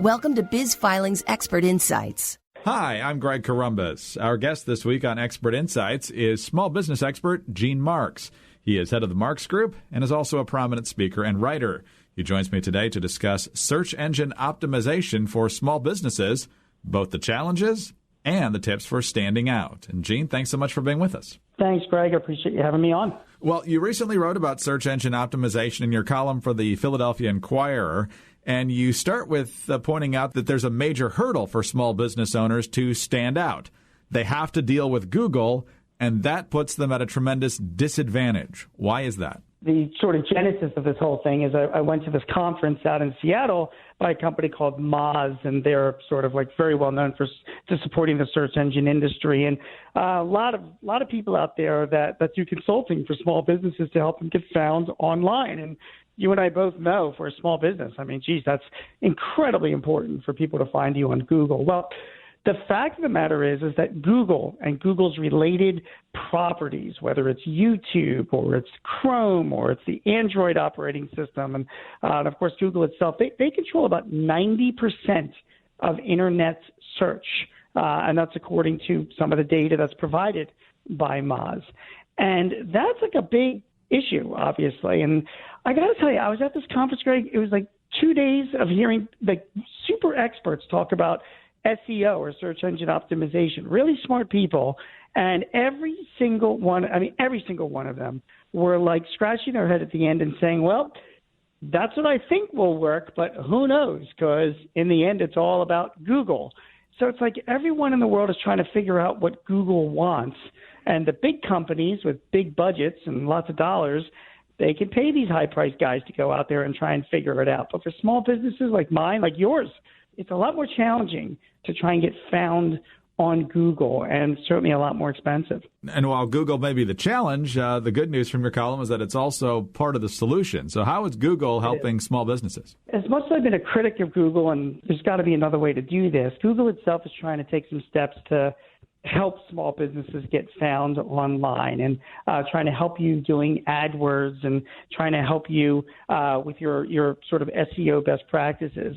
Welcome to Biz Filing's Expert Insights. Hi, I'm Greg Corombos. Our guest this week on Expert Insights is small business expert Gene Marks. He is head of the Marks Group and is also a prominent speaker and writer. He joins me today to discuss search engine optimization for small businesses, both the challenges and the tips for standing out. And Gene, thanks so much for being with us. Thanks, Greg. I appreciate you having me on. Well, you recently wrote about search engine optimization in your column for the Philadelphia Inquirer, and you start with pointing out that there's a major hurdle for small business owners to stand out. They have to deal with Google, and that puts them at a tremendous disadvantage. Why is that? The sort of genesis of this whole thing is I went to this conference out in Seattle by a company called Moz, and they're sort of like very well known for supporting the search engine industry. And a lot of people out there that do consulting for small businesses to help them get found online. And you and I both know for a small business, I mean, geez, that's incredibly important for people to find you on Google. Well, the fact of the matter is that Google and Google's related properties, whether it's YouTube or it's Chrome or it's the Android operating system, and of course Google itself, they control about 90% of Internet search, and that's according to some of the data that's provided by Moz. And that's like a big issue, obviously. And I got to tell you, I was at this conference, Greg. It was like 2 days of hearing like super experts talk about SEO or search engine optimization, really smart people. And every single one of them were like scratching their head at the end and saying, well, that's what I think will work, but who knows? Because in the end, it's all about Google. So it's like everyone in the world is trying to figure out what Google wants. And the big companies with big budgets and lots of dollars, they can pay these high-priced guys to go out there and try and figure it out. But for small businesses like mine, like yours, it's a lot more challenging to try and get found on Google, and certainly a lot more expensive. And while Google may be the challenge, the good news from your column is that it's also part of the solution. So how is Google helping small businesses? As much as I've been a critic of Google, and there's got to be another way to do this, Google itself is trying to take some steps to help small businesses get found online, and trying to help you doing AdWords and trying to help you with your sort of SEO best practices.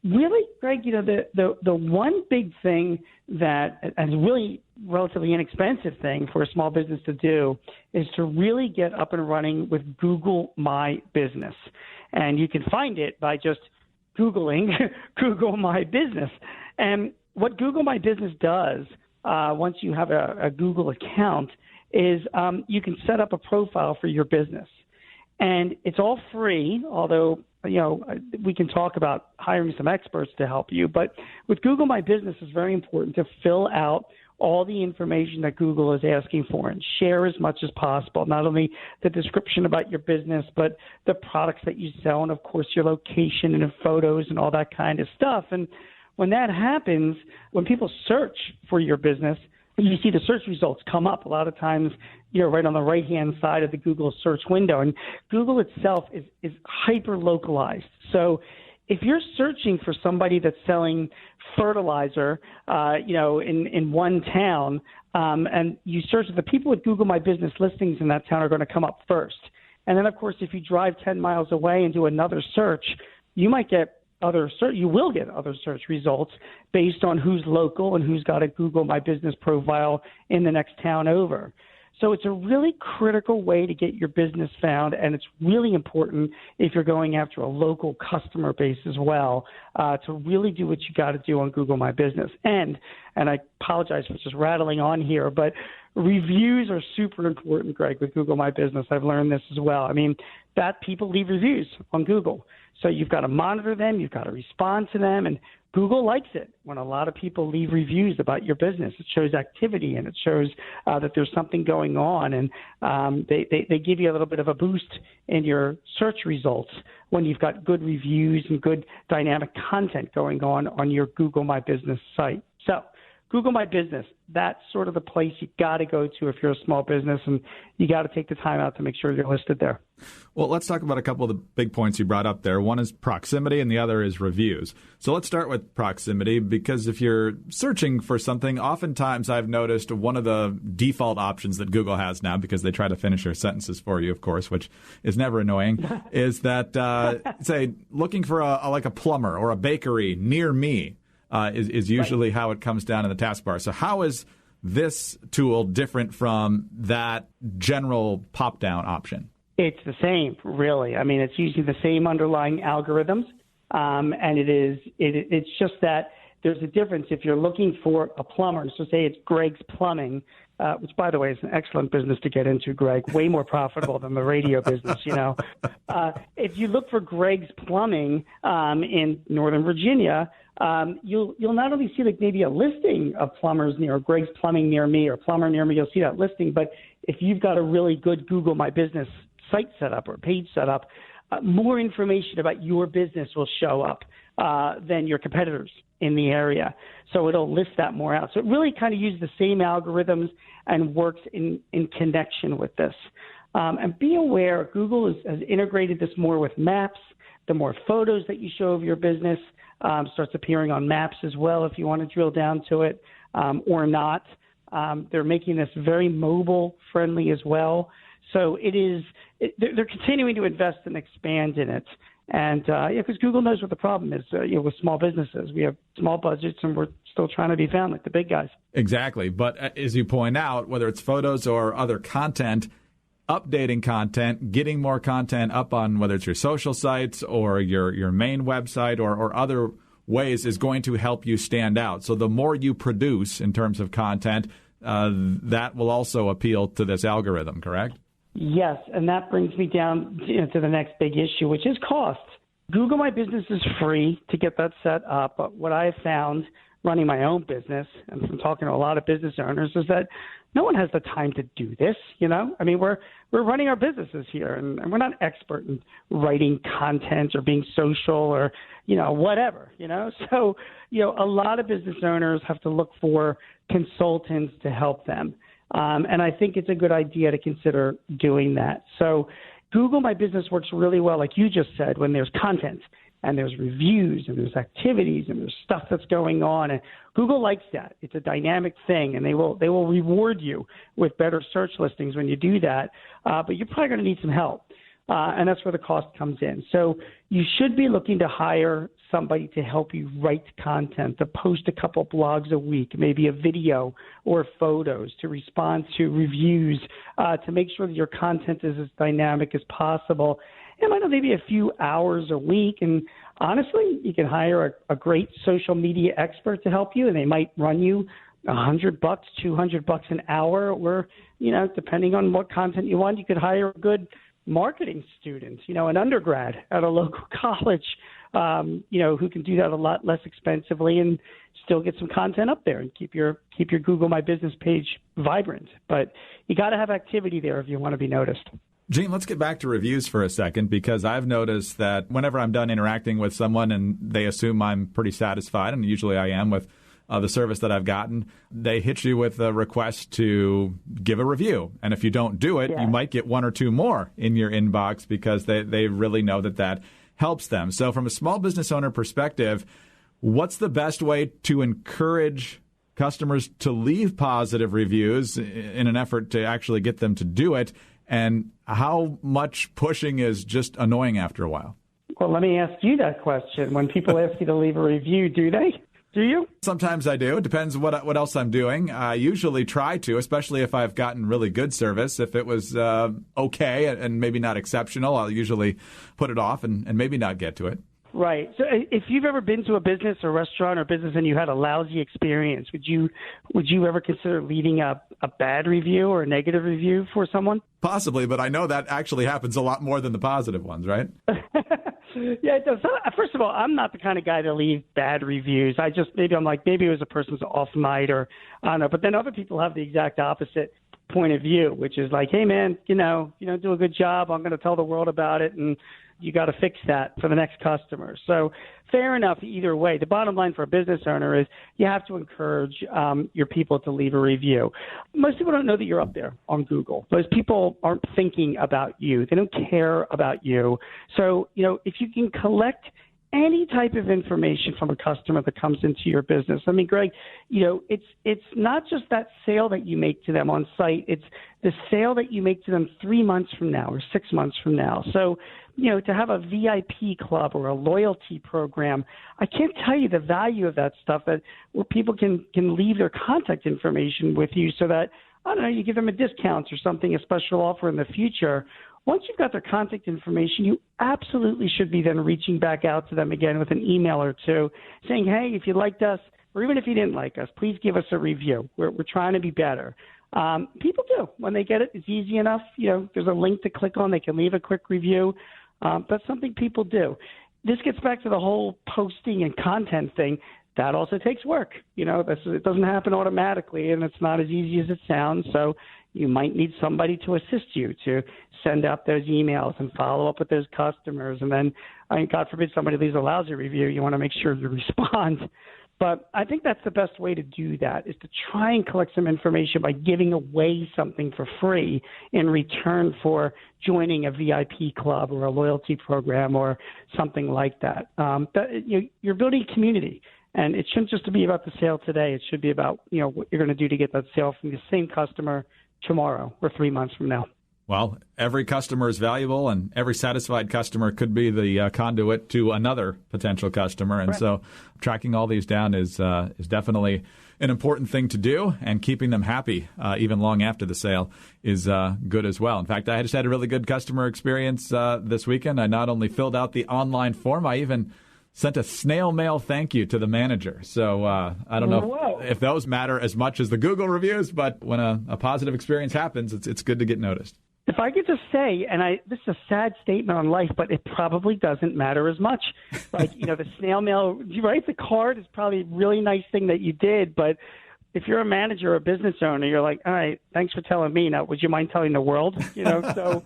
Really, Greg, you know, the one big thing that is really relatively inexpensive thing for a small business to do is to really get up and running with Google My Business. And you can find it by just Googling Google My Business. And what Google My Business does, once you have a Google account, is you can set up a profile for your business. And it's all free, although, you know, we can talk about hiring some experts to help you. But with Google My Business, it's very important to fill out all the information that Google is asking for and share as much as possible, not only the description about your business, but the products that you sell and, of course, your location and photos and all that kind of stuff. And when that happens, when people search for your business, you see the search results come up. A lot of times you're right on the right-hand side of the Google search window. And Google itself is hyper-localized. So if you're searching for somebody that's selling fertilizer, in one town, and you search, the people with Google My Business listings in that town are going to come up first. And then, of course, if you drive 10 miles away and do another search, you will get other search results based on who's local and who's got a Google My Business profile in the next town over. So it's a really critical way to get your business found, and it's really important if you're going after a local customer base as well, to really do what you got to do on Google My Business. And I apologize for just rattling on here, but reviews are super important, Greg, with Google My Business. I've learned this as well. I mean, that people leave reviews on Google. So you've got to monitor them, you've got to respond to them, and Google likes it when a lot of people leave reviews about your business. It shows activity, and it shows that there's something going on, and they give you a little bit of a boost in your search results when you've got good reviews and good dynamic content going on your Google My Business site. So Google My Business, that's sort of the place you got to go to if you're a small business, and you got to take the time out to make sure you're listed there. Well, let's talk about a couple of the big points you brought up there. One is proximity and the other is reviews. So let's start with proximity, because if you're searching for something, oftentimes I've noticed one of the default options that Google has now, because they try to finish your sentences for you, of course, which is never annoying, is that, say, looking for like a plumber or a bakery near me. Is usually how it comes down in the taskbar. So how is this tool different from that general pop-down option? It's the same, really. I mean, it's using the same underlying algorithms, and it's just that there's a difference. If you're looking for a plumber, so say it's Greg's Plumbing, which, by the way, is an excellent business to get into, Greg, way more profitable than the radio business, you know. If you look for Greg's Plumbing in Northern Virginia, you'll not only see like maybe a listing of plumbers near Greg's Plumbing near me or plumber near me, you'll see that listing. But if you've got a really good Google My Business site set up or page set up, more information about your business will show up than your competitors in the area. So it'll list that more out. So it really kind of uses the same algorithms and works in connection with this. And be aware, Google has integrated this more with maps. The more photos that you show of your business starts appearing on maps as well if you want to drill down to it or not. They're making this very mobile friendly as well. So they're continuing to invest and expand in it. And because Google knows what the problem is. With small businesses, we have small budgets, and we're still trying to be found like the big guys. Exactly. But as you point out, whether it's photos or other content, updating content, getting more content up on whether it's your social sites or your main website or other ways is going to help you stand out. So the more you produce in terms of content, that will also appeal to this algorithm, correct? Yes, and that brings me down to the next big issue, which is cost. Google My Business is free to get that set up, but what I have found running my own business, and from talking to a lot of business owners, is that no one has the time to do this, you know? I mean, we're running our businesses here, and we're not expert in writing content or being social or, whatever, So, a lot of business owners have to look for consultants to help them. And I think it's a good idea to consider doing that. So Google My Business works really well, like you just said, when there's content and there's reviews and there's activities and there's stuff that's going on. And Google likes that. It's a dynamic thing, and they will reward you with better search listings when you do that. But you're probably going to need some help. And that's where the cost comes in. So you should be looking to hire somebody to help you write content, to post a couple blogs a week, maybe a video or photos, to respond to reviews, to make sure that your content is as dynamic as possible. It might only be a few hours a week. And honestly, you can hire a great social media expert to help you, and they might run you $100, $200 an hour, or, depending on what content you want, you could hire a good marketing student, an undergrad at a local college, who can do that a lot less expensively and still get some content up there and keep your Google My Business page vibrant. But you got to have activity there if you want to be noticed. Gene, let's get back to reviews for a second, because I've noticed that whenever I'm done interacting with someone and they assume I'm pretty satisfied, and usually I am with the service that I've gotten, they hit you with a request to give a review. And if you don't do it, you might get one or two more in your inbox because they really know that helps them. So from a small business owner perspective, what's the best way to encourage customers to leave positive reviews in an effort to actually get them to do it? And how much pushing is just annoying after a while? Well, let me ask you that question. When people ask you to leave a review, do they? Do you? Sometimes I do. It depends what else I'm doing. I usually try to, especially if I've gotten really good service. If it was okay and maybe not exceptional, I'll usually put it off and maybe not get to it. Right. So if you've ever been to a business or restaurant or business and you had a lousy experience, would you ever consider leaving a bad review or a negative review for someone? Possibly, but I know that actually happens a lot more than the positive ones, right? Yeah, it does. So, first of all, I'm not the kind of guy to leave bad reviews. Maybe it was a person's off night, or I don't know. But then other people have the exact opposite. point of view, which is like, hey, man, you don't do a good job, I'm going to tell the world about it, and you got to fix that for the next customer. So fair enough either way. The bottom line for a business owner is you have to encourage your people to leave a review. Most people don't know that you're up there on Google. Those people aren't thinking about you. They don't care about you. So, if you can collect any type of information from a customer that comes into your business. I mean, Greg, it's not just that sale that you make to them on site. It's the sale that you make to them 3 months from now or 6 months from now. So, to have a VIP club or a loyalty program, I can't tell you the value of that stuff, where people can leave their contact information with you so that, I don't know, you give them a discount or something, a special offer in the future. Once you've got their contact information, you absolutely should be then reaching back out to them again with an email or two saying, hey, if you liked us, or even if you didn't like us, please give us a review. We're trying to be better. People do. When they get it, it's easy enough. There's a link to click on. They can leave a quick review. That's something people do. This gets back to the whole posting and content thing. That also takes work. It doesn't happen automatically, and it's not as easy as it sounds. So you might need somebody to assist you to send out those emails and follow up with those customers. And then, God forbid, somebody leaves a lousy review, you want to make sure you respond. But I think that's the best way to do that, is to try and collect some information by giving away something for free in return for joining a VIP club or a loyalty program or something like that. You're building a community. And it shouldn't just be about the sale today. It should be about, what you're going to do to get that sale from the same customer tomorrow or 3 months from now. Well, every customer is valuable, and every satisfied customer could be the conduit to another potential customer. And so tracking all these down is definitely an important thing to do, and keeping them happy even long after the sale is good as well. In fact, I just had a really good customer experience this weekend. I not only filled out the online form, I even sent a snail mail thank you to the manager. So I don't know if those matter as much as the Google reviews, but when a positive experience happens, it's good to get noticed. If I could just say, and this is a sad statement on life, but it probably doesn't matter as much. Like, the snail mail, right? The card is probably a really nice thing that you did, but if you're a manager or a business owner, you're like, all right, thanks for telling me. Now, would you mind telling the world? So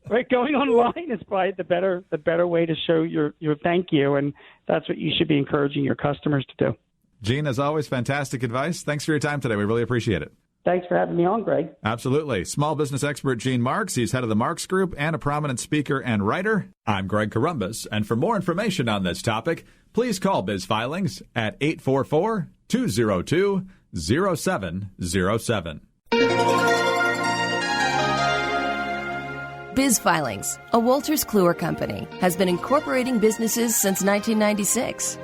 right, going online is probably the better way to show your thank you, and that's what you should be encouraging your customers to do. Gene, as always, fantastic advice. Thanks for your time today. We really appreciate it. Thanks for having me on, Greg. Absolutely. Small business expert Gene Marks. He's head of the Marks Group and a prominent speaker and writer. I'm Greg Corombos, and for more information on this topic, please call Biz Filings at 844-202-0707. Biz Filings, a Wolters Kluwer company, has been incorporating businesses since 1996.